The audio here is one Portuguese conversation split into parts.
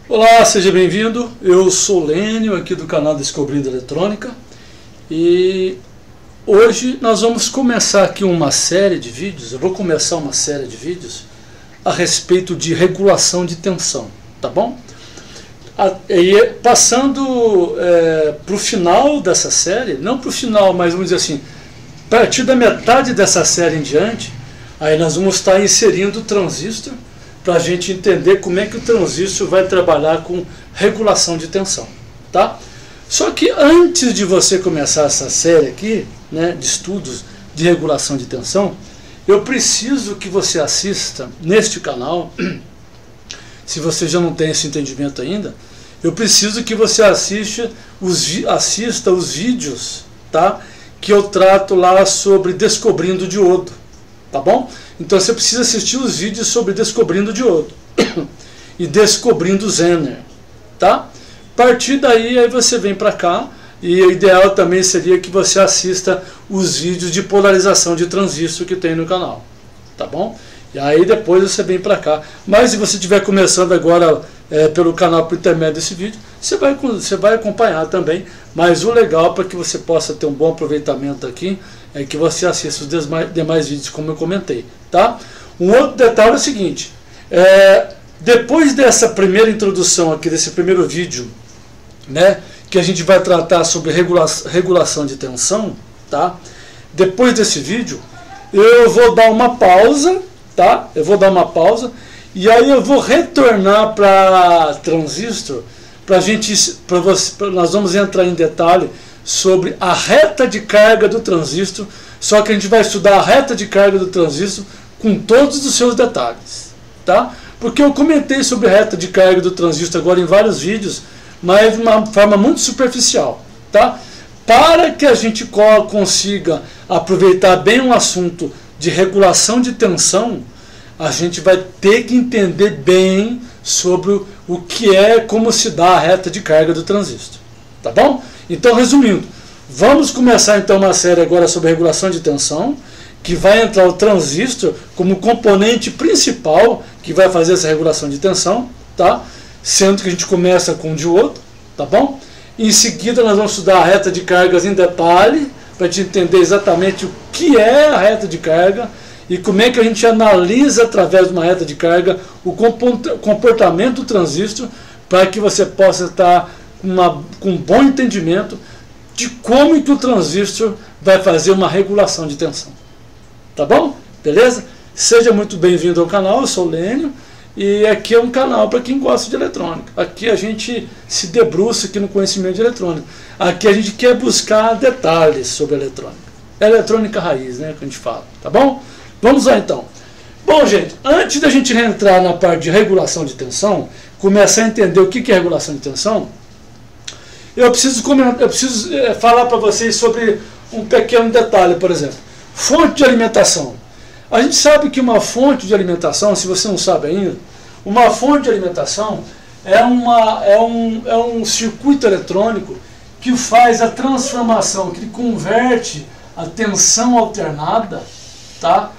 Olá, seja bem-vindo. Eu sou Lênio, aqui do canal Descobrindo Eletrônica, e hoje nós vamos começar aqui uma série de vídeos. Eu vou começar uma série de vídeos a respeito de regulação de tensão, tá bom? E passando para o final dessa série, não para o final, mas vamos dizer assim, a partir da metade dessa série em diante, aí nós vamos estar inserindo o transistor, para a gente entender como é que o transistor vai trabalhar com regulação de tensão, tá? Só que antes de você começar essa série aqui, né, de estudos de regulação de tensão, eu preciso que você assista neste canal, se você já não tem esse entendimento ainda, eu preciso que você assista os vídeos, tá, que eu trato lá sobre descobrindo o diodo, tá bom? Então você precisa assistir os vídeos sobre descobrindo o diodo e descobrindo o Zener, tá? A partir daí aí você vem para cá, e o ideal também seria que você assista os vídeos de polarização de transistor que tem no canal, tá bom? E aí depois você vem para cá. Mas se você estiver começando agora pelo canal por intermédio desse vídeo, você vai acompanhar também. Mas o legal, para que você possa ter um bom aproveitamento aqui, é que você assista os demais vídeos, como eu comentei, tá? Um outro detalhe é o seguinte, depois dessa primeira introdução aqui, desse primeiro vídeo, né, que a gente vai tratar sobre regulação de tensão, tá? Depois desse vídeo, eu vou dar uma pausa, tá? Eu vou dar uma pausa, e aí eu vou retornar para transistor, nós vamos entrar em detalhe sobre a reta de carga do transistor, só que a gente vai estudar a reta de carga do transistor com todos os seus detalhes, tá? Porque eu comentei sobre a reta de carga do transistor agora em vários vídeos, mas de uma forma muito superficial, tá? Para que a gente consiga aproveitar bem um assunto de regulação de tensão, a gente vai ter que entender bem sobre o que como se dá a reta de carga do transistor, tá bom? Então, resumindo, vamos começar então uma série agora sobre regulação de tensão, que vai entrar o transistor como componente principal que vai fazer essa regulação de tensão, tá? Sendo que a gente começa com o diodo, tá bom? Em seguida nós vamos estudar a reta de cargas em detalhe, para a gente entender exatamente o que é a reta de carga e como é que a gente analisa através de uma reta de carga o comportamento do transistor, para que você possa estar com um bom entendimento de como que o transistor vai fazer uma regulação de tensão. Tá bom? Beleza? Seja muito bem-vindo ao canal, eu sou o Lênio, e aqui é um canal para quem gosta de eletrônica. Aqui a gente se debruça aqui no conhecimento de eletrônica. Aqui a gente quer buscar detalhes sobre eletrônica. É eletrônica raiz, né, que a gente fala. Tá bom? Vamos lá então. Bom, gente, antes da gente entrar na parte de regulação de tensão, começar a entender o que é regulação de tensão, eu preciso falar para vocês sobre um pequeno detalhe, por exemplo. Fonte de alimentação. A gente sabe que uma fonte de alimentação, se você não sabe ainda, uma fonte de alimentação é um circuito eletrônico que faz a transformação, que converte a tensão alternada, tá?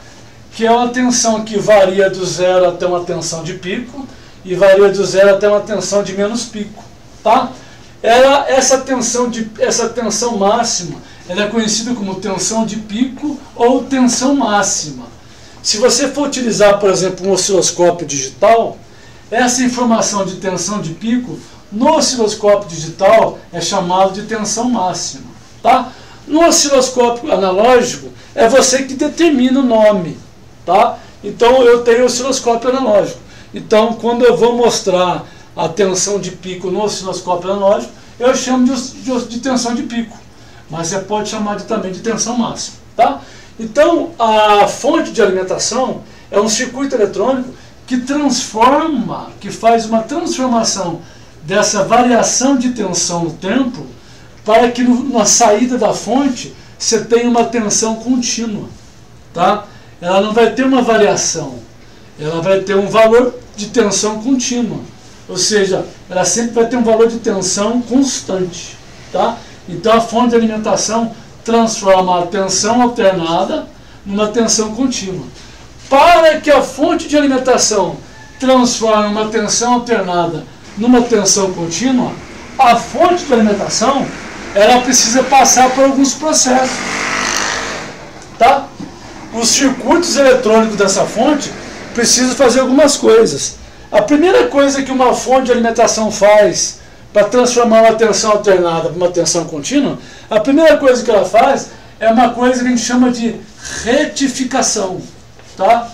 Que é uma tensão que varia do zero até uma tensão de pico, e varia do zero até uma tensão de menos pico, tá? Essa tensão máxima, ela é conhecida como tensão de pico ou tensão máxima. Se você for utilizar, por exemplo, um osciloscópio digital, essa informação de tensão de pico no osciloscópio digital é chamado de tensão máxima, tá? No osciloscópio analógico é você que determina o nome, tá? Então eu tenho osciloscópio analógico. Então quando eu vou mostrar a tensão de pico no osciloscópio analógico, eu chamo de tensão de pico, mas você pode chamar também de tensão máxima, tá? Então a fonte de alimentação é um circuito eletrônico que faz uma transformação dessa variação de tensão no tempo, para que na saída da fonte você tenha uma tensão contínua, tá? Ela não vai ter uma variação, ela vai ter um valor de tensão contínua. Ou seja, ela sempre vai ter um valor de tensão constante, tá? Então a fonte de alimentação transforma a tensão alternada numa tensão contínua. Para que a fonte de alimentação transforme uma tensão alternada numa tensão contínua, a fonte de alimentação, ela precisa passar por alguns processos, tá? Os circuitos eletrônicos dessa fonte precisam fazer algumas coisas. A primeira coisa que uma fonte de alimentação faz para transformar uma tensão alternada para uma tensão contínua, a primeira coisa que ela faz é uma coisa que a gente chama de retificação, tá?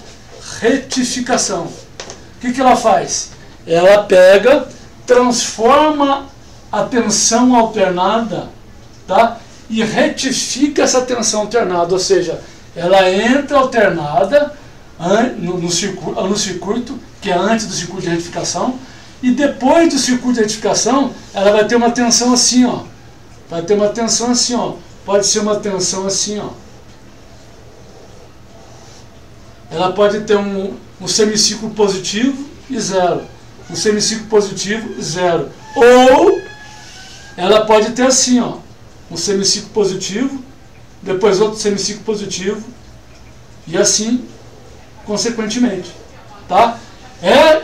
Retificação. O que ela faz? Ela pega, transforma a tensão alternada, tá? E retifica essa tensão alternada, ou seja, ela entra alternada no circuito, que é antes do circuito de retificação, e depois do circuito de retificação, ela vai ter uma tensão assim, ó. Vai ter uma tensão assim, ó. Pode ser uma tensão assim, ó. Ela pode ter um semiciclo positivo e zero. Um semiciclo positivo, zero. Ou ela pode ter assim, ó. Um semiciclo positivo, depois outro semiciclo positivo, e assim, consequentemente. Tá?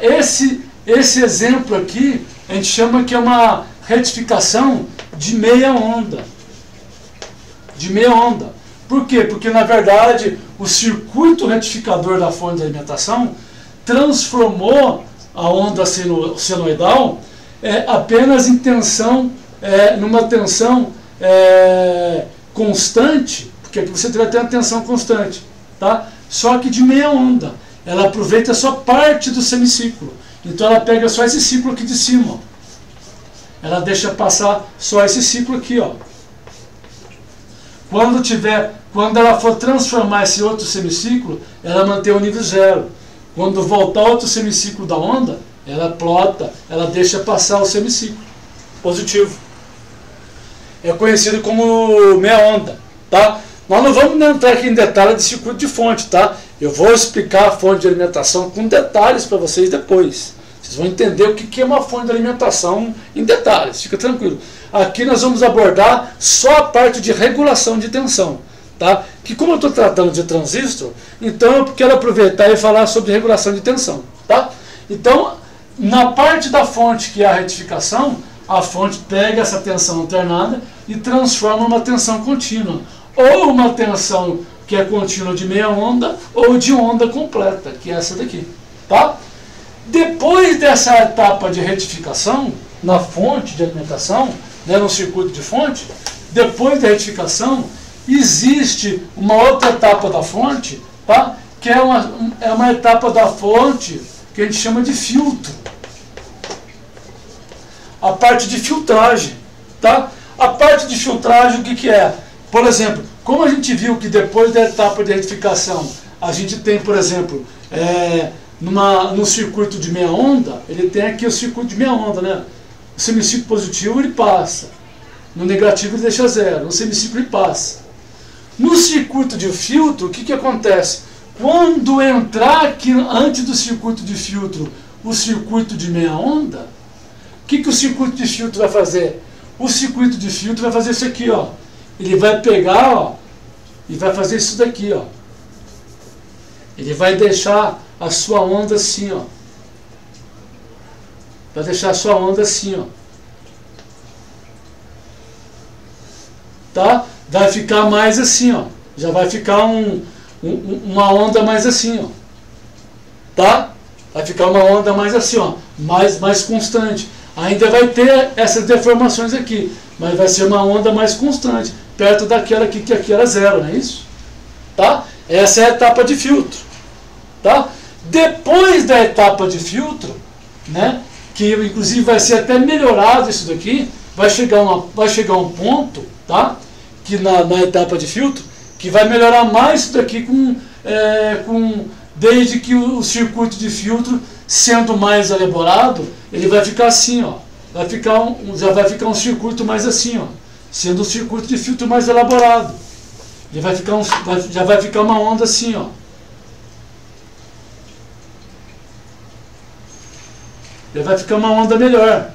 Esse exemplo aqui, a gente chama que é uma retificação de meia onda. De meia onda. Por quê? Porque, na verdade, o circuito retificador da fonte de alimentação transformou a onda senoidal apenas em tensão, numa tensão constante, porque aqui você vai ter uma tensão constante, tá? Só que de meia onda. Ela aproveita só parte do semiciclo. Então ela pega só esse ciclo aqui de cima, ó. Ela deixa passar só esse ciclo aqui, ó. Quando ela for transformar esse outro semiciclo, ela mantém o nível zero. Quando voltar outro semiciclo da onda, ela plota, ela deixa passar o semiciclo positivo. É conhecido como meia onda, tá? Nós não vamos entrar aqui em detalhe de circuito de fonte, tá? Eu vou explicar a fonte de alimentação com detalhes para vocês depois. Vocês vão entender o que é uma fonte de alimentação em detalhes, fica tranquilo. Aqui nós vamos abordar só a parte de regulação de tensão, tá? Que como eu estou tratando de transistor, então eu quero aproveitar e falar sobre regulação de tensão, tá? Então, na parte da fonte que é a retificação, a fonte pega essa tensão alternada e transforma numa tensão contínua, ou uma tensão que é contínua de meia onda, ou de onda completa, que é essa daqui, tá? Depois dessa etapa de retificação, na fonte de alimentação, né, no circuito de fonte, depois da retificação, existe uma outra etapa da fonte, tá? Que é uma etapa da fonte que a gente chama de filtro. A parte de filtragem, tá? A parte de filtragem, o que é? Por exemplo, como a gente viu que depois da etapa de retificação, a gente tem, por exemplo, no circuito de meia onda, ele tem aqui o circuito de meia onda, né? O semiciclo positivo ele passa, no negativo ele deixa zero, no semiciclo ele passa. No circuito de filtro, o que acontece? Quando entrar aqui antes do circuito de filtro, o circuito de meia onda, o que o circuito de filtro vai fazer? O circuito de filtro vai fazer isso aqui, ó. Ele vai pegar, ó, e vai fazer isso daqui, ó. Ele vai deixar a sua onda assim, ó. Vai deixar a sua onda assim, ó. Tá? Vai ficar mais assim, ó. Já vai ficar uma onda mais assim, ó. Tá? Vai ficar uma onda mais assim, ó. Mais constante. Ainda vai ter essas deformações aqui, mas vai ser uma onda mais constante, perto daquela aqui, que aqui era zero, não é isso? Tá? Essa é a etapa de filtro. Tá? Depois da etapa de filtro, né, que inclusive vai ser até melhorado isso daqui, vai chegar um ponto, tá, que na etapa de filtro, que vai melhorar mais isso daqui desde que o circuito de filtro, sendo mais elaborado, ele vai ficar assim, ó, já vai ficar um circuito mais assim, ó, sendo um circuito de filtro mais elaborado. Ele já vai ficar uma onda assim, ó. Ele vai ficar uma onda melhor.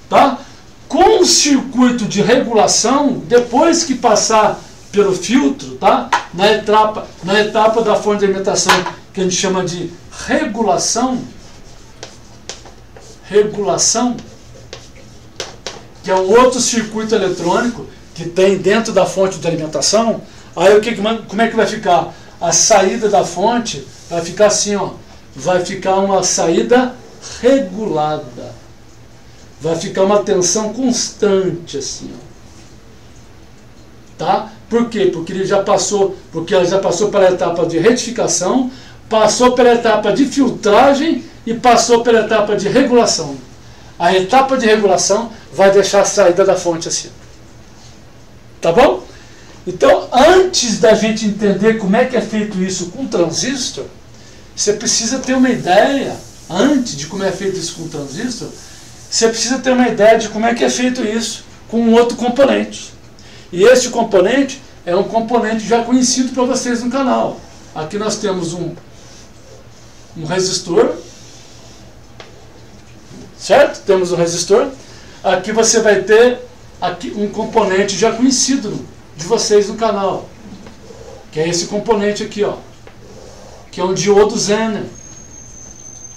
Tá? Com o circuito de regulação, depois que passar pelo filtro, tá? Na etapa da fonte de alimentação, que a gente chama de regulação, regulação, que é um outro circuito eletrônico que tem dentro da fonte de alimentação. Aí como é que vai ficar? A saída da fonte vai ficar assim, ó, vai ficar uma saída regulada, vai ficar uma tensão constante assim, ó. Tá? Por quê? Porque ela já passou pela etapa de retificação, passou pela etapa de filtragem e passou pela etapa de regulação. A etapa de regulação vai deixar a saída da fonte assim. Tá bom? Então, antes da gente entender como é que é feito isso com o transistor, você precisa ter uma ideia, antes de como é feito isso com o transistor, você precisa ter uma ideia de como é que é feito isso com um outro componente. E este componente é um componente já conhecido para vocês no canal. Aqui nós temos um resistor, certo? Temos um resistor. Aqui você vai ter um componente já conhecido de vocês no canal, que é esse componente aqui, ó, que é um diodo Zener.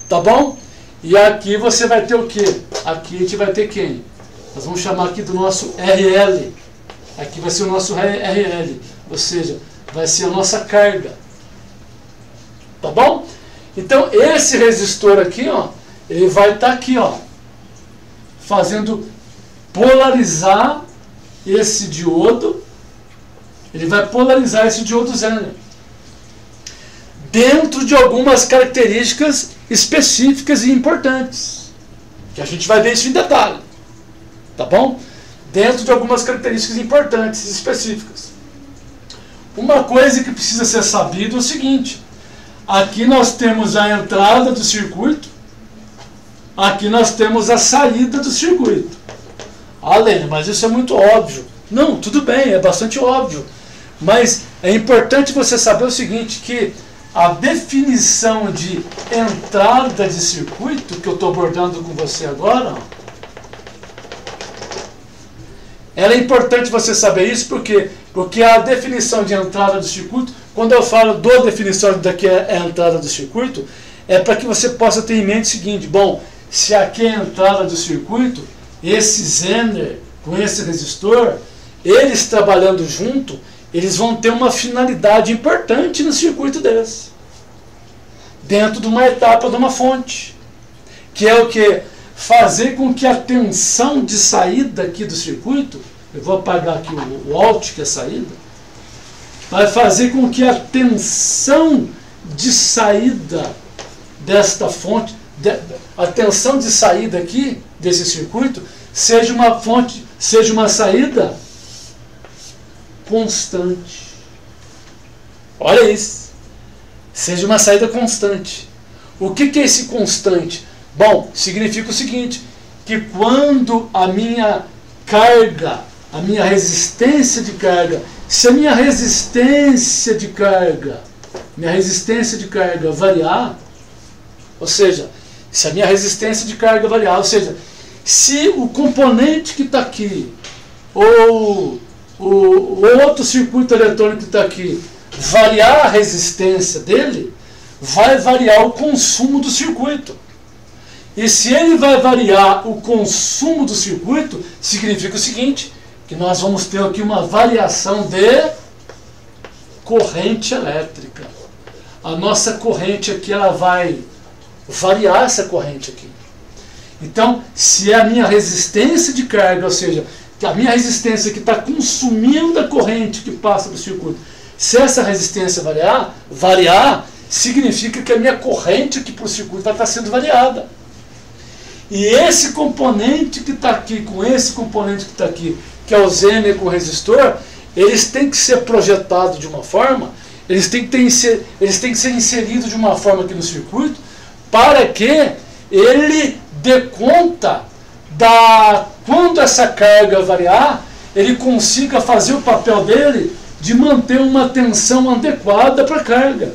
Tá bom? E aqui você vai ter o quê? Aqui a gente vai ter quem? Nós vamos chamar aqui do nosso RL. Aqui vai ser o nosso RL, ou seja, vai ser a nossa carga. Tá bom? Então esse resistor aqui, ó, ele vai estar aqui, ó, fazendo polarizar esse diodo. Ele vai polarizar esse diodo Zener dentro de algumas características específicas e importantes, que a gente vai ver isso em detalhe. Tá bom? Dentro de algumas características importantes e específicas. Uma coisa que precisa ser sabida é o seguinte: aqui nós temos a entrada do circuito, aqui nós temos a saída do circuito. Ah, Lênin, mas isso é muito óbvio. Não, tudo bem, é bastante óbvio. Mas é importante você saber o seguinte, que a definição de entrada de circuito, que eu estou abordando com você agora, ela é importante você saber isso, porque a definição de entrada do circuito, quando eu falo da definição daqui é a entrada do circuito, é para que você possa ter em mente o seguinte: bom, se aqui é a entrada do circuito, esse Zener com esse resistor, eles trabalhando junto, eles vão ter uma finalidade importante no circuito desse, dentro de uma etapa de uma fonte, que é o que? Fazer com que a tensão de saída aqui do circuito, eu vou apagar aqui o Alt, que é a saída, vai fazer com que a tensão de saída desta fonte, a tensão de saída aqui desse circuito, seja uma saída constante. Olha isso. Seja uma saída constante. O que é esse constante? Bom, significa o seguinte, que quando a minha carga, a minha resistência de carga, se a minha resistência de carga variar, ou seja, se a minha resistência de carga variar, ou seja, se o componente que está aqui, ou o outro circuito eletrônico que está aqui, variar a resistência dele, vai variar o consumo do circuito. E se ele vai variar o consumo do circuito, significa o seguinte, que nós vamos ter aqui uma variação de corrente elétrica. A nossa corrente aqui, ela vai variar essa corrente aqui. Então, se a minha resistência de carga, ou seja, que a minha resistência que está consumindo a corrente que passa do circuito, se essa resistência variar, significa que a minha corrente aqui para o circuito vai estar sendo variada. E esse componente que está aqui, com esse componente que está aqui, que é o Zener com o resistor, eles têm que ser projetados de uma forma, eles têm que ser inseridos de uma forma aqui no circuito, para que ele dê conta quando essa carga variar, ele consiga fazer o papel dele de manter uma tensão adequada para a carga.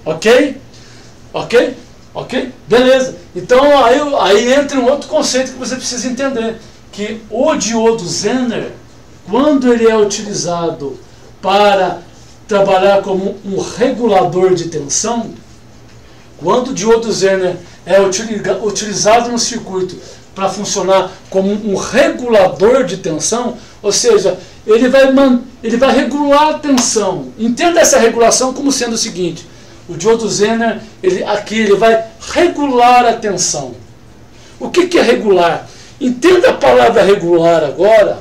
Ok? Ok? Ok? Beleza. Então aí entra um outro conceito que você precisa entender, que o diodo Zener, quando ele é utilizado para trabalhar como um regulador de tensão, Quando o diodo Zener é utilizado no circuito para funcionar como um regulador de tensão, ou seja, ele vai regular a tensão. Entenda essa regulação como sendo o seguinte: o diodo Zener, ele vai regular a tensão. O que é regular? Entenda a palavra regular agora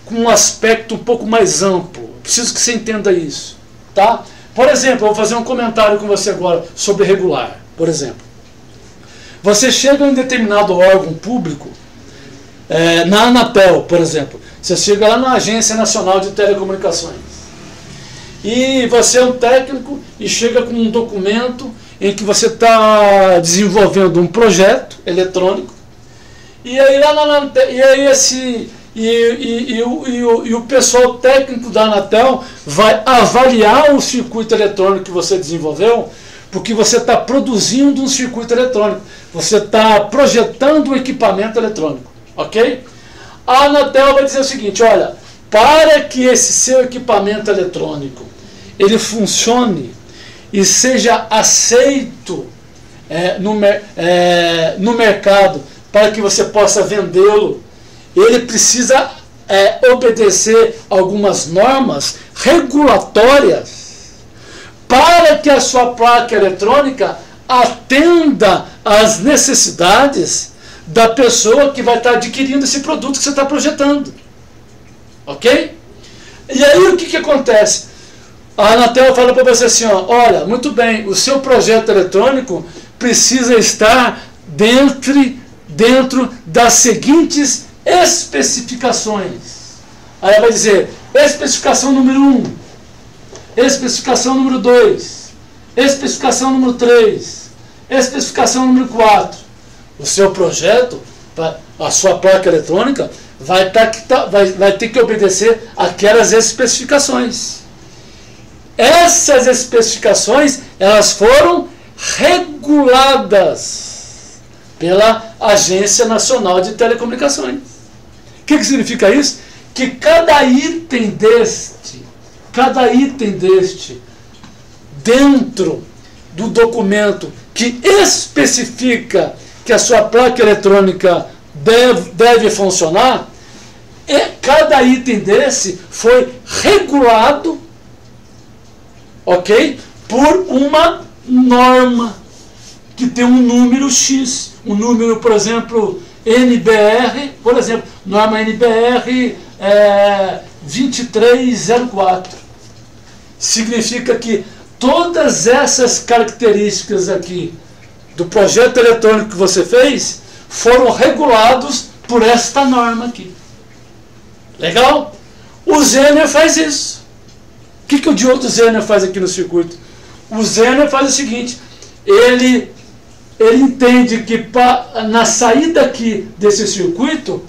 com um aspecto um pouco mais amplo. Preciso que você entenda isso, tá? Por exemplo, eu vou fazer um comentário com você agora sobre regular. Por exemplo, você chega em um determinado órgão público, na Anatel, por exemplo. Você chega lá na Agência Nacional de Telecomunicações. E você é um técnico e chega com um documento em que você está desenvolvendo um projeto eletrônico. E aí o pessoal técnico da Anatel vai avaliar o circuito eletrônico que você desenvolveu, porque você está produzindo um circuito eletrônico, você está projetando um equipamento eletrônico, ok? A Anatel vai dizer o seguinte: olha, para que esse seu equipamento eletrônico ele funcione e seja aceito no mercado, para que você possa vendê-lo, ele precisa obedecer algumas normas regulatórias para que a sua placa eletrônica atenda às necessidades da pessoa que vai estar adquirindo esse produto que você está projetando. Ok? E aí o que acontece? A Anatel fala para você assim, ó, olha, muito bem, o seu projeto eletrônico precisa estar dentro das seguintes especificações. Aí vai dizer, especificação número 1, especificação número 2, especificação número 3, especificação número 4. O seu projeto, a sua placa eletrônica, vai ter que obedecer aquelas especificações. Essas especificações, elas foram reguladas pela Agência Nacional de Telecomunicações. O que significa isso? Que cada item deste, dentro do documento que especifica que a sua placa eletrônica deve funcionar, cada item desse foi regulado, ok? Por uma norma que tem um número X, um número, por exemplo, NBR, por exemplo, norma NBR 2304. Significa que todas essas características aqui do projeto eletrônico que você fez foram regulados por esta norma aqui. Legal? O Zener faz isso. O que o diodo Zener faz aqui no circuito? O Zener faz o seguinte, ele entende que na saída aqui desse circuito,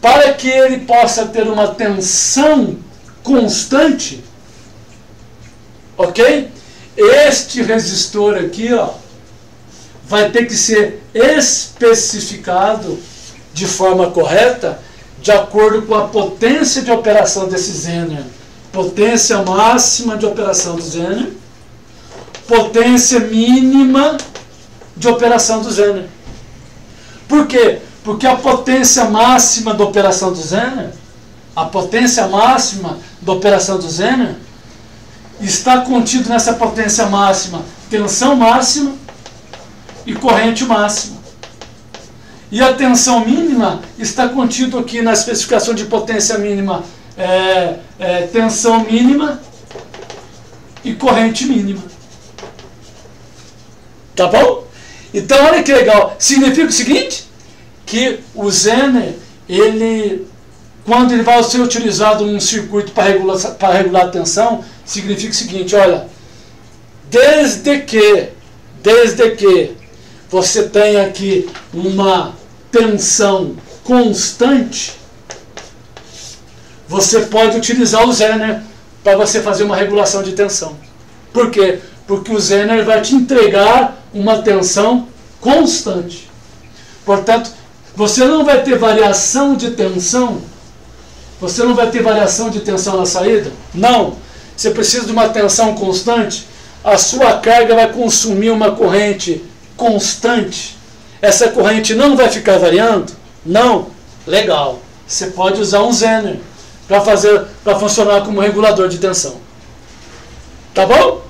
para que ele possa ter uma tensão constante, ok? Este resistor aqui, ó, vai ter que ser especificado de forma correta, de acordo com a potência de operação desse Zener. Potência máxima de operação do Zener, potência mínima de operação do Zener. Por quê? Porque a potência máxima da operação do Zener, está contido nessa potência máxima tensão máxima e corrente máxima. E a tensão mínima está contido aqui na especificação de potência mínima, tensão mínima e corrente mínima. Tá bom? Então olha que legal. Significa o seguinte, que o Zener, quando ele vai ser utilizado num circuito para regular a tensão, significa o seguinte, olha, desde que você tenha aqui uma tensão constante, você pode utilizar o Zener para você fazer uma regulação de tensão. Por quê? Porque o Zener vai te entregar uma tensão constante. Portanto, você não vai ter variação de tensão. Você não vai ter variação de tensão na saída? Não. Você precisa de uma tensão constante. A sua carga vai consumir uma corrente constante, essa corrente não vai ficar variando? Não. Legal. Você pode usar um Zener para funcionar como regulador de tensão. Tá bom?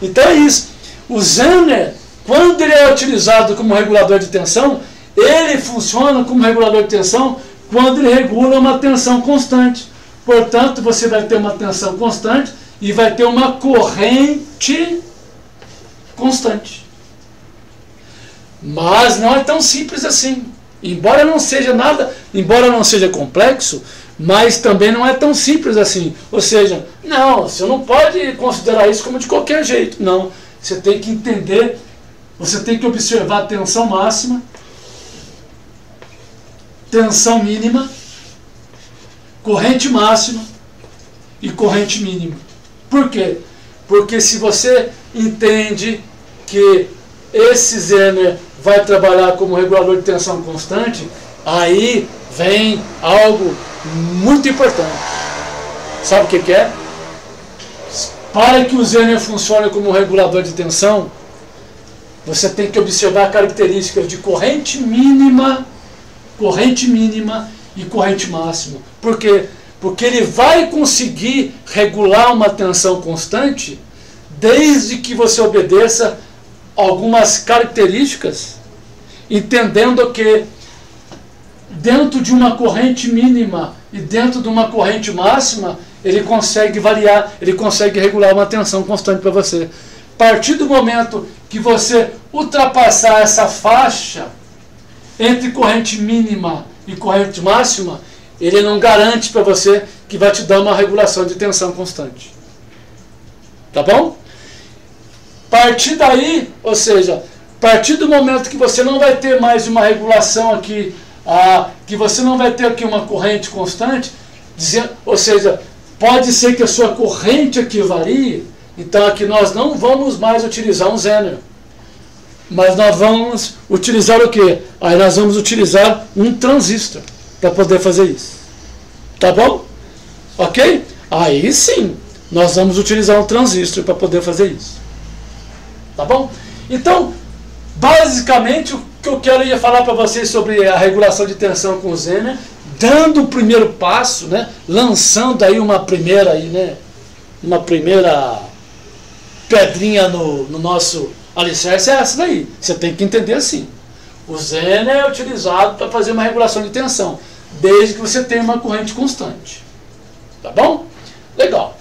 Então é isso. O Zener, quando ele é utilizado como regulador de tensão, ele funciona como regulador de tensão quando ele regula uma tensão constante. Portanto, você vai ter uma tensão constante e vai ter uma corrente constante. Mas não é tão simples assim. Embora não seja complexo, mas também não é tão simples assim. Ou seja, não, você não pode considerar isso como de qualquer jeito. Não, você tem que entender, você tem que observar a tensão máxima, tensão mínima, corrente máxima e corrente mínima. Por quê? Porque se você entende que esse Zener vai trabalhar como regulador de tensão constante, aí vem algo muito importante. Sabe o que é? Para que o Zener funcione como regulador de tensão, você tem que observar características de corrente mínima e corrente máxima. Por quê? Porque ele vai conseguir regular uma tensão constante desde que você obedeça algumas características, entendendo que dentro de uma corrente mínima e dentro de uma corrente máxima, ele consegue variar, ele consegue regular uma tensão constante para você. A partir do momento que você ultrapassar essa faixa entre corrente mínima e corrente máxima, ele não garante para você que vai te dar uma regulação de tensão constante. Tá bom? A partir daí, ou seja, a partir do momento que você não vai ter mais uma regulação aqui, que você não vai ter aqui uma corrente constante, ou seja, pode ser que a sua corrente aqui varie, então aqui nós não vamos mais utilizar um Zener. Mas nós vamos utilizar o quê? Aí nós vamos utilizar um transistor para poder fazer isso. Tá bom? Ok? Aí sim, nós vamos utilizar um transistor para poder fazer isso. Tá bom? Então, basicamente, o que eu quero falar para vocês sobre a regulação de tensão com o Zener, dando o primeiro passo, né? Lançando aí uma primeira pedrinha no nosso alicerce, é essa daí. Você tem que entender assim. O Zener é utilizado para fazer uma regulação de tensão, desde que você tenha uma corrente constante. Tá bom? Legal.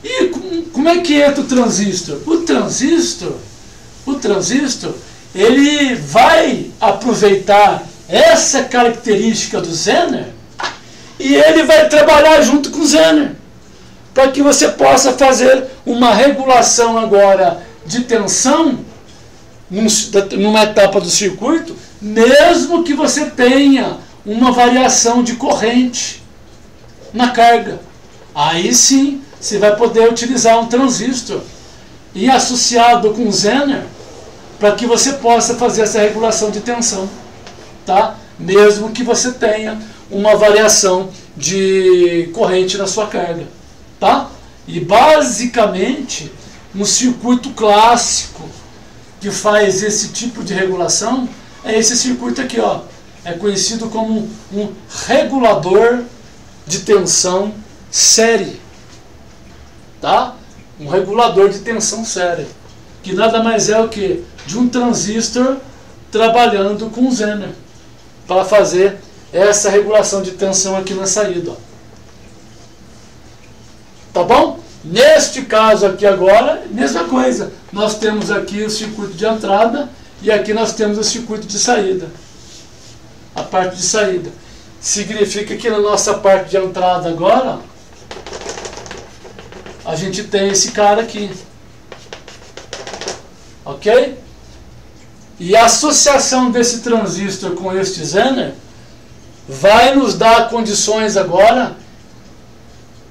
E como é que entra o transistor? O transistor, ele vai aproveitar essa característica do Zener e ele vai trabalhar junto com o Zener, para que você possa fazer uma regulação agora de tensão numa etapa do circuito, mesmo que você tenha uma variação de corrente na carga. Aí sim, você vai poder utilizar um transistor e associado com o Zener para que você possa fazer essa regulação de tensão, tá? Mesmo que você tenha uma variação de corrente na sua carga, tá? E basicamente, um circuito clássico que faz esse tipo de regulação é esse circuito aqui, ó. É conhecido como um regulador de tensão série, tá? Um regulador de tensão série, que nada mais é o que? De um transistor trabalhando com o Zener para fazer essa regulação de tensão aqui na saída, ó. Tá bom? Neste caso aqui agora, mesma coisa. Nós temos aqui o circuito de entrada e aqui nós temos o circuito de saída. A parte de saída. Significa que na nossa parte de entrada agora, a gente tem esse cara aqui. Ok? E a associação desse transistor com este Zener vai nos dar condições agora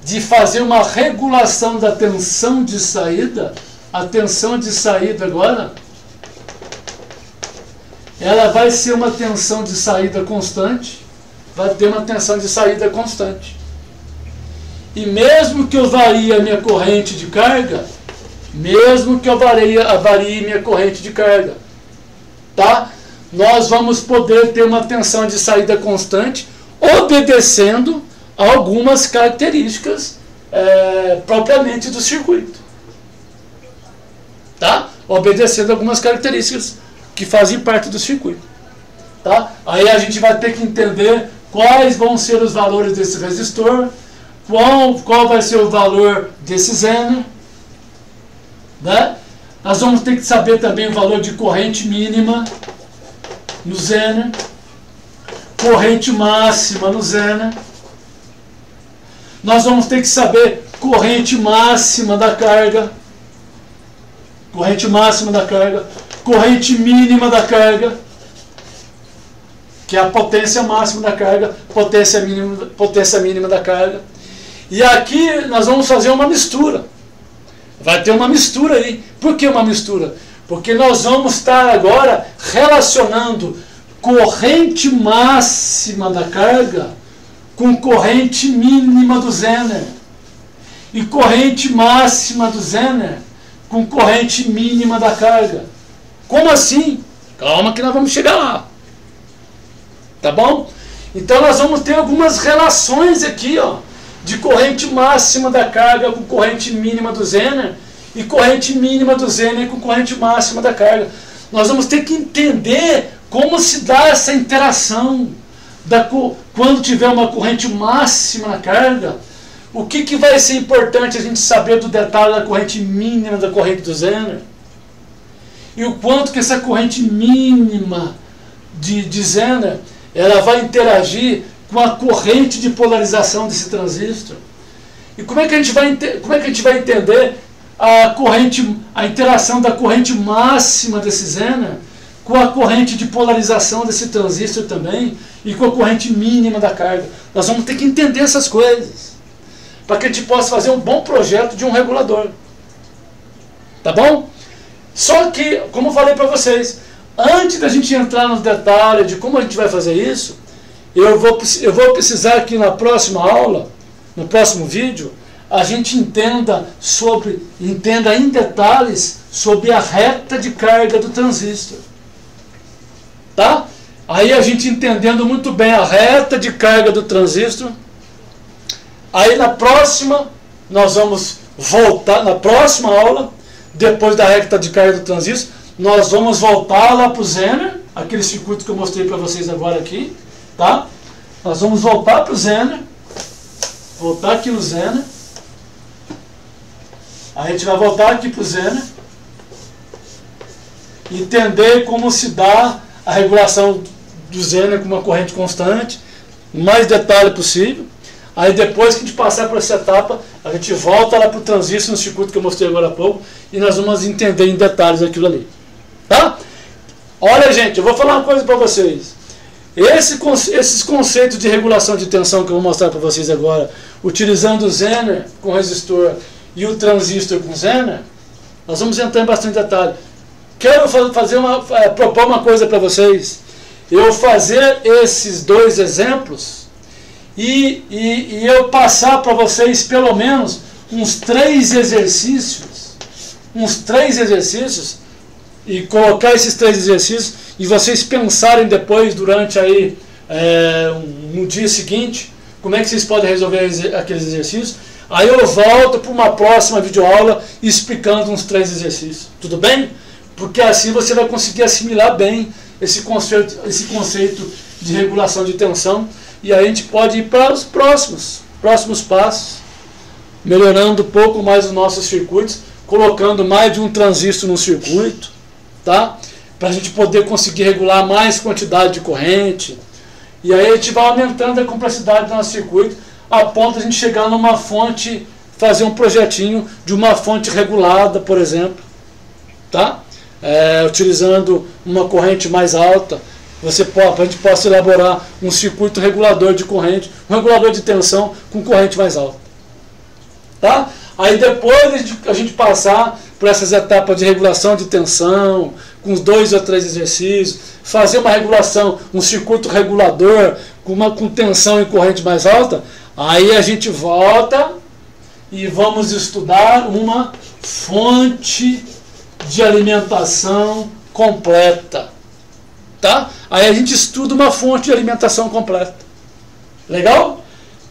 de fazer uma regulação da tensão de saída. A tensão de saída agora, ela vai ser uma tensão de saída constante, vai ter uma tensão de saída constante. E mesmo que eu varie a minha corrente de carga, mesmo que eu varie minha corrente de carga, tá? Nós vamos poder ter uma tensão de saída constante, obedecendo a algumas características propriamente do circuito. Tá? Obedecendo algumas características que fazem parte do circuito. Tá? Aí a gente vai ter que entender quais vão ser os valores desse resistor, qual vai ser o valor desse Zener, né? Nós vamos ter que saber também o valor de corrente mínima no Zener, corrente máxima no Zener. Nós vamos ter que saber corrente máxima da carga, corrente mínima da carga, que é a potência máxima da carga, potência mínima da carga. E aqui nós vamos fazer uma mistura. Vai ter uma mistura aí. Por que uma mistura? Porque nós vamos estar agora relacionando corrente máxima da carga com corrente mínima do Zener. E corrente máxima do Zener com corrente mínima da carga. Como assim? Calma que nós vamos chegar lá. Tá bom? Então nós vamos ter algumas relações aqui, ó, de corrente máxima da carga com corrente mínima do Zener e corrente mínima do Zener com corrente máxima da carga. Nós vamos ter que entender como se dá essa interação quando tiver uma corrente máxima na carga. O que vai ser importante a gente saber do detalhe da corrente mínima da corrente do Zener e o quanto que essa corrente mínima de Zener ela vai interagir com a corrente de polarização desse transistor. E como é que a gente vai entender a interação da corrente máxima desse Zener com a corrente de polarização desse transistor também e com a corrente mínima da carga? Nós vamos ter que entender essas coisas para que a gente possa fazer um bom projeto de um regulador. Tá bom? Só que, como eu falei para vocês, antes da gente entrar nos detalhes de como a gente vai fazer isso, eu vou precisar que na próxima aula, no próximo vídeo, a gente entenda em detalhes sobre a reta de carga do transistor. Tá? Aí a gente entendendo muito bem a reta de carga do transistor, aí na próxima, nós vamos voltar, na próxima aula, depois da reta de carga do transistor, nós vamos voltar lá para o Zener, aquele circuito que eu mostrei para vocês agora aqui, tá? Nós vamos voltar para o Zener, voltar aqui no Zener, a gente vai voltar aqui para o Zener, entender como se dá a regulação do Zener com uma corrente constante, o mais detalhe possível. Aí depois que a gente passar por essa etapa, a gente volta lá para o transistor no circuito que eu mostrei agora há pouco, e nós vamos entender em detalhes aquilo ali. Tá? Olha, gente, eu vou falar uma coisa para vocês. Esses conceitos de regulação de tensão que eu vou mostrar para vocês agora, utilizando o Zener com resistor e o transistor com Zener, nós vamos entrar em bastante detalhe. Quero propor uma coisa para vocês. Eu fazer esses dois exemplos e eu passar para vocês pelo menos uns 3 exercícios, e colocar esses 3 exercícios e vocês pensarem depois, durante aí, no dia seguinte, como é que vocês podem resolver aqueles exercícios. Aí eu volto para uma próxima videoaula explicando uns 3 exercícios. Tudo bem? Porque assim você vai conseguir assimilar bem esse conceito de regulação de tensão. E aí a gente pode ir para os próximos passos, melhorando um pouco mais os nossos circuitos, colocando mais de um transistor no circuito, tá? Para a gente poder conseguir regular mais quantidade de corrente. E aí a gente vai aumentando a complexidade do nosso circuito, a ponto de a gente chegar numa fonte, fazer um projetinho de uma fonte regulada, por exemplo, tá? Utilizando uma corrente mais alta, a gente possa elaborar um circuito regulador de corrente, um regulador de tensão com corrente mais alta. Tá? Aí depois a gente passar por essas etapas de regulação de tensão, com os 2 ou 3 exercícios, fazer uma regulação, um circuito regulador com tensão e corrente mais alta, aí a gente volta e vamos estudar uma fonte de alimentação completa. Tá? Aí a gente estuda uma fonte de alimentação completa. Legal?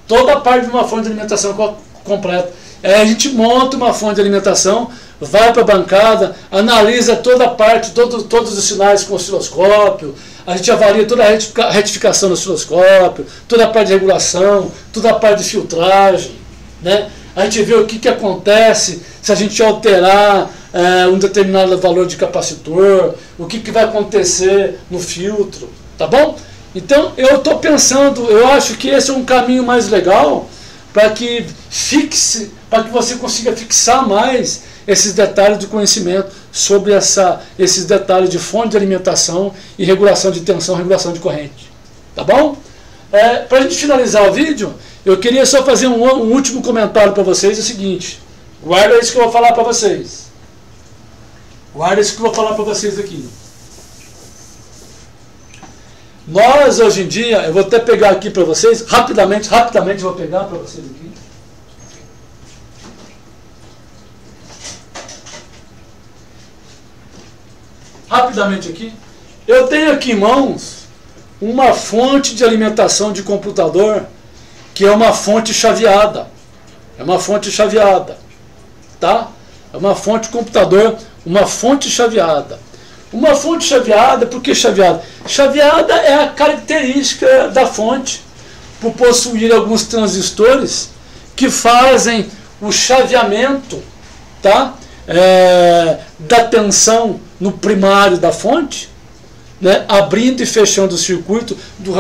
Toda a parte de uma fonte de alimentação completa. Aí a gente monta uma fonte de alimentação, vai para a bancada, analisa toda a parte, todos os sinais com o osciloscópio, a gente avalia toda a retificação do osciloscópio, toda a parte de regulação, toda a parte de filtragem, né? A gente vê o que acontece se a gente alterar um determinado valor de capacitor, o que vai acontecer no filtro, tá bom? Então eu estou pensando, eu acho que esse é um caminho mais legal para que você consiga fixar mais esses detalhes do conhecimento sobre esses detalhes de fonte de alimentação e regulação de tensão, regulação de corrente, tá bom? Para a gente finalizar o vídeo, eu queria só fazer um último comentário para vocês, é o seguinte, guarda isso que eu vou falar para vocês. Guarda isso que eu vou falar para vocês aqui. Nós, hoje em dia, eu vou até pegar aqui para vocês, rapidamente vou pegar para vocês aqui. Rapidamente aqui. Eu tenho aqui em mãos uma fonte de alimentação de computador, que é uma fonte chaveada. É uma fonte chaveada. Tá? É uma fonte de computador, uma fonte chaveada. Uma fonte chaveada, por que chaveada? Chaveada é a característica da fonte, por possuir alguns transistores que fazem o chaveamento, tá? Da tensão no primário da fonte, né? Abrindo e fechando o circuito do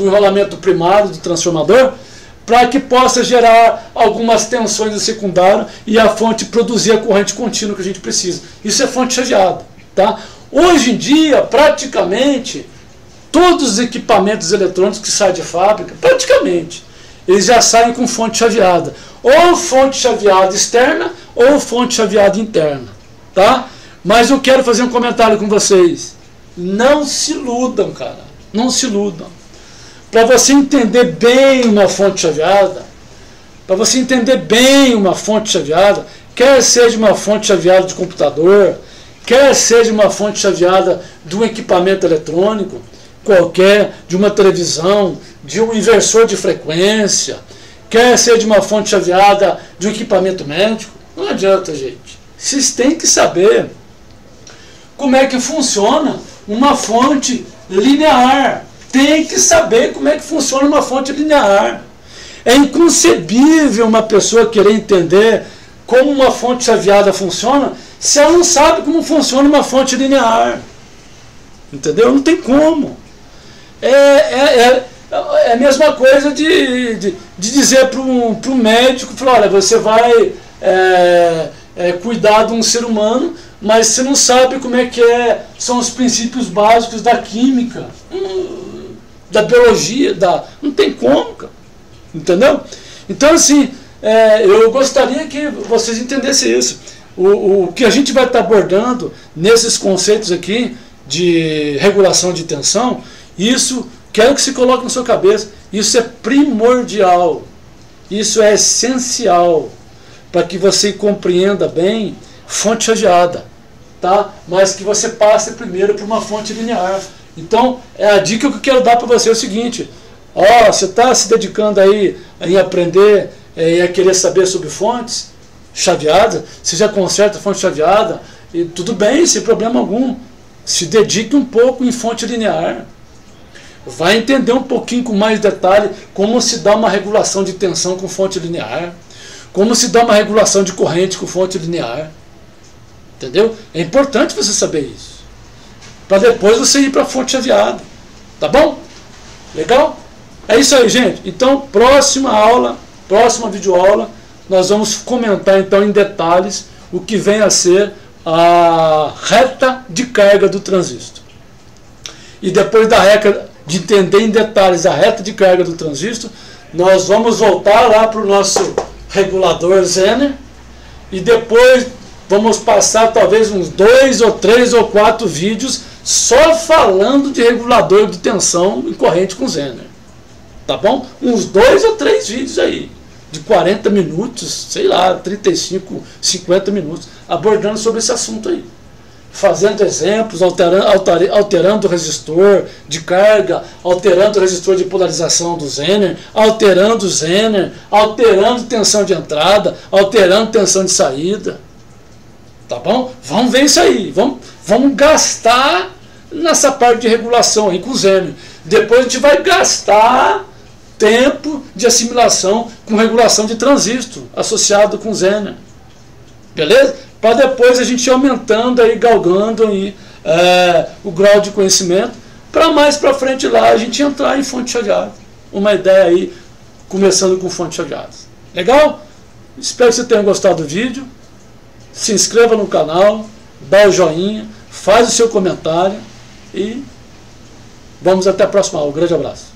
enrolamento primário do transformador, para que possa gerar algumas tensões no secundário e a fonte produzir a corrente contínua que a gente precisa. Isso é fonte chaveada. Tá? Hoje em dia, praticamente, todos os equipamentos eletrônicos que saem de fábrica, praticamente, eles já saem com fonte chaveada. Ou fonte chaveada externa, ou fonte chaveada interna. Tá? Mas eu quero fazer um comentário com vocês. Não se iludam, cara. Não se iludam. Para você entender bem uma fonte chaveada, quer seja uma fonte chaveada de computador, quer seja uma fonte chaveada de um equipamento eletrônico, qualquer, de uma televisão, de um inversor de frequência, quer seja uma fonte chaveada de um equipamento médico, não adianta, gente. Vocês têm que saber como é que funciona uma fonte linear. Tem que saber como é que funciona uma fonte linear. É inconcebível uma pessoa querer entender como uma fonte chaveada funciona se ela não sabe como funciona uma fonte linear. Entendeu? Não tem como. É a mesma coisa de dizer para um médico, falar, olha, você vai cuidar de um ser humano, mas você não sabe como é que são os princípios básicos da química, da biologia, não tem como, cara. Entendeu? Então, assim, eu gostaria que vocês entendessem isso. O que a gente vai estar abordando nesses conceitos aqui de regulação de tensão, isso, quero que se coloque na sua cabeça, isso é primordial, isso é essencial para que você compreenda bem fonte chaveada, tá? Mas que você passe primeiro por uma fonte linear. Então, a dica que eu quero dar para você é o seguinte, você está se dedicando aí em aprender e a querer saber sobre fontes chaveadas, você já conserta a fonte chaveada, e tudo bem, sem problema algum. Se dedique um pouco em fonte linear. Vai entender um pouquinho com mais detalhe como se dá uma regulação de tensão com fonte linear, como se dá uma regulação de corrente com fonte linear. Entendeu? É importante você saber isso, para depois você ir para a fonte chaveada. Tá bom? Legal? É isso aí, gente. Então, próxima videoaula, nós vamos comentar então em detalhes o que vem a ser a reta de carga do transistor. E depois de entender em detalhes a reta de carga do transistor, nós vamos voltar lá para o nosso regulador Zener e depois vamos passar talvez uns 2 ou 3 ou 4 vídeos só falando de regulador de tensão em corrente com Zener. Tá bom? Uns 2 ou 3 vídeos aí, de 40 minutos, sei lá, 35, 50 minutos, abordando sobre esse assunto aí. fazendo exemplos, alterando o resistor de carga, alterando o resistor de polarização do Zener, alterando o Zener, alterando tensão de entrada, alterando tensão de saída. Tá bom? Vamos ver isso aí. Vamos gastar nessa parte de regulação aí com o Zener. Depois a gente vai gastar tempo de assimilação com regulação de transistor associado com o Zener. Beleza? Para depois a gente ir aumentando aí, galgando aí, o grau de conhecimento, para mais para frente lá a gente entrar em fonte chadeada. Uma ideia aí, começando com fonte chadeada. Legal? Espero que você tenha gostado do vídeo. Se inscreva no canal, dá o joinha, faz o seu comentário e vamos até a próxima aula. Um grande abraço.